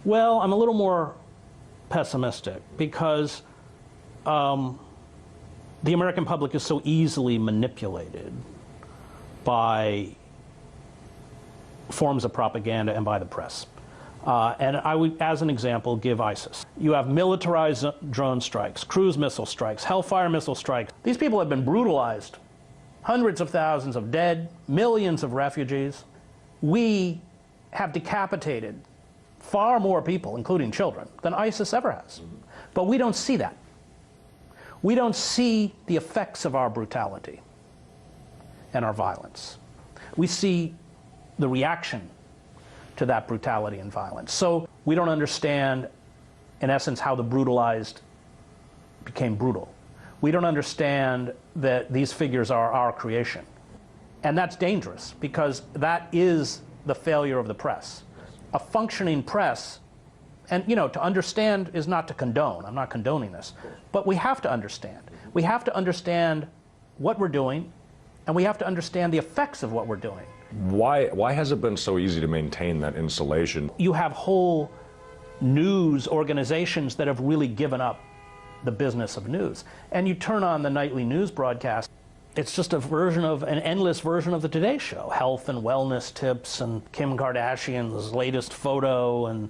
Well, I'm a little more pessimistic because the American public is so easily manipulated by forms of propaganda and by the press. And I would, as an example, give ISIS. You have militarized drone strikes, cruise missile strikes, Hellfire missile strikes. These people have been brutalized. Hundreds of thousands of dead, millions of refugees. We have decapitated far more people, including children, than ISIS ever has. But we don't see that. We don't see the effects of our brutality and our violence. We see the reaction to that brutality and violence. So we don't understand, in essence, how the brutalized became brutal. We don't understand that these figures are our creation. And that's dangerous because that is the failure of the press. A functioning press, and to understand is not to condone. I'm not condoning this. But we have to understand. We have to understand what we're doing, and we have to understand the effects of what we're doing. Why has it been so easy to maintain that insulation? You have whole news organizations that have really given up the business of news. And you turn on the nightly news broadcast, it's just an endless version of the Today Show. Health and wellness tips and Kim Kardashian's latest photo, and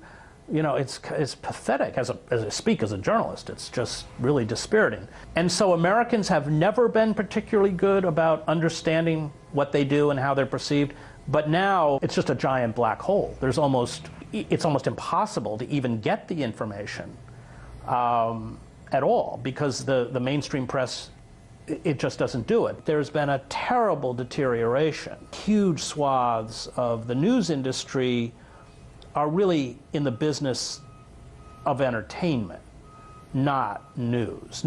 it's pathetic. As I speak as a journalist, it's just really dispiriting. And so Americans have never been particularly good about understanding what they do and how they're perceived. But now it's just a giant black hole. It's almost impossible to even get the information at all because the mainstream press, it just doesn't do it. There's been a terrible deterioration. Huge swaths of the news industry are really in the business of entertainment, not news.